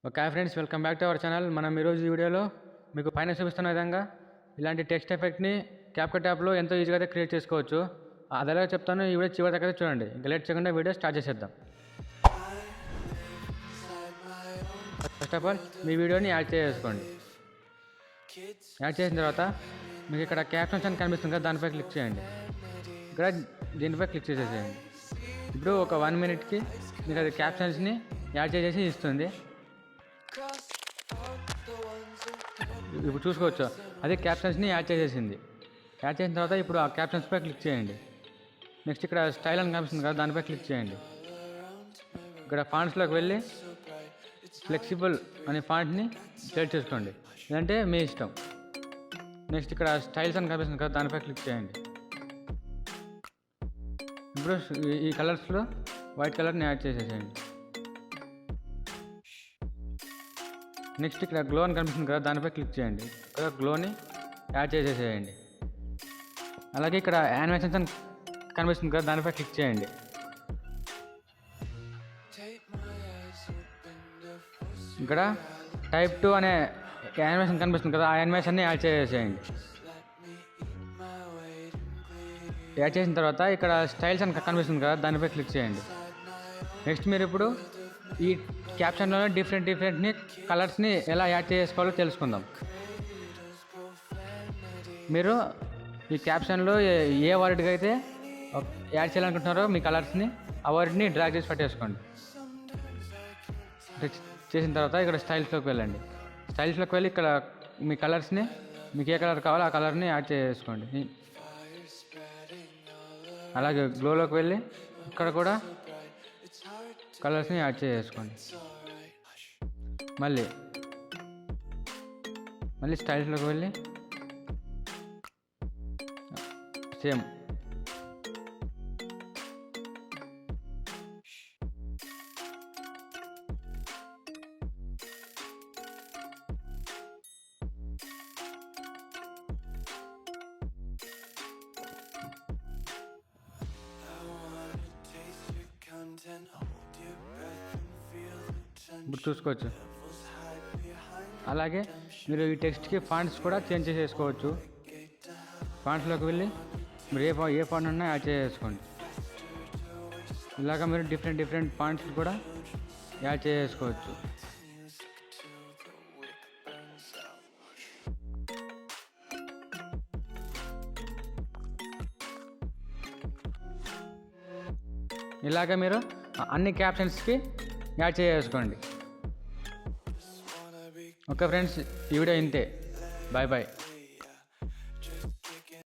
Okay friends, welcome back to our channel. మనం ఈరోజు ఈ వీడియోలో మీకు పైన చూపిస్తున్న విధంగా ఇలాంటి టెక్స్ట్ ఎఫెక్ట్ని క్యాప్కట్ యాప్లో ఎంతో ఈజీగా అయితే క్రియేట్ చేసుకోవచ్చు. అది ఎలా చెప్తాను, ఈ వీడియో చివరి దగ్గర చూడండి. ఇంకా లేట్ చేయకుండా వీడియో స్టార్ట్ చేసేద్దాం. ఫస్ట్ ఆఫ్ ఆల్ మీ వీడియోని యాడ్ చేసుకోండి. యాడ్ చేసిన తర్వాత మీకు ఇక్కడ క్యాప్షన్స్ అని కనిపిస్తుంది కదా, దానిపై క్లిక్ చేయండి. ఇక్కడ దీనిపై క్లిక్ చేసేసేయండి. ఇప్పుడు ఒక 1 మినిట్కి మీకు అది క్యాప్షన్స్ని యాడ్ చేసేసి ఇస్తుంది. ఇప్పుడు చూసుకోవచ్చు, అదే క్యాప్షన్స్ని యాడ్ చేసేసింది. యాడ్ చేసిన తర్వాత ఇప్పుడు ఆ క్యాప్షన్స్పై క్లిక్ చేయండి. నెక్స్ట్ ఇక్కడ స్టైల్ అని కనిపిస్తుంది కదా, దానిపై క్లిక్ చేయండి. ఇక్కడ ఫాంట్స్లోకి వెళ్ళి ఫ్లెక్సిబుల్ అనే ఫాంట్ని సెలెక్ట్ చేసుకోండి, లేదంటే మీ ఇష్టం. నెక్స్ట్ ఇక్కడ స్టైల్స్ అని కనిపిస్తుంది కదా, దానిపై క్లిక్ చేయండి. ఇప్పుడు ఈ కలర్స్లో వైట్ కలర్ని యాడ్ చేసేసేయండి. నెక్స్ట్ ఇక్కడ గ్లో అని కనిపిస్తుంది కదా, దానిపై క్లిక్ చేయండి. ఇక్కడ గ్లోని యాడ్ చేసేసేయండి. అలాగే ఇక్కడ యానిమేషన్స్ అని కనిపిస్తుంది కదా, దానిపై క్లిక్ చేయండి. ఇక్కడ టైప్ 2 అనే యానిమేషన్ కనిపిస్తుంది కదా, ఆ యానిమేషన్ని యాడ్ చేసేయండి. యాడ్ చేసిన తర్వాత ఇక్కడ స్టైల్స్ అని కనిపిస్తుంది కదా, దానిపై క్లిక్ చేయండి. నెక్స్ట్ మీరు ఇప్పుడు ఈ క్యాప్షన్లోనే డిఫరెంట్ని కలర్స్ని ఎలా యాడ్ చేసుకోవాలో తెలుసుకుందాం. మీరు ఈ క్యాప్షన్లో ఏ వర్డ్కి అయితే యాడ్ చేయాలనుకుంటున్నారో మీ కలర్స్ని, ఆ వర్డ్ని డ్రాగ్ చేసి పెట్టేసుకోండి. చేసిన తర్వాత ఇక్కడ స్టైల్స్లోకి వెళ్ళండి. స్టైల్స్లోకి వెళ్ళి ఇక్కడ మీ కలర్స్ని, మీకు ఏ కలర్ కావాలో ఆ కలర్ని యాడ్ చేసుకోండి. అలాగే గ్లోలోకి వెళ్ళి ఇక్కడ కూడా కలర్స్ని యాడ్ చేసుకోండి. మళ్ళీ స్టైల్స్లోకి వెళ్ళి సేమ్. ఇప్పుడు చూసుకోవచ్చు. అలాగే మీరు ఈ టెక్స్ట్కి ఫాంట్స్ కూడా చేంజ్ చేసేసుకోవచ్చు. ఫాంట్స్లోకి వెళ్ళి మీరు ఏ ఫాంట్ ఉన్నా యాడ్ చేసుకోండి. ఇలాగ మీరు డిఫరెంట్ ఫాంట్స్ కూడా యాడ్ చేసుకోవచ్చు. ఇలాగ మీరు అన్ని క్యాప్షన్స్కి యాడ్ చేసుకోండి. ఓకే ఫ్రెండ్స్, ఈ వీడియో ఇంతే. Bye bye.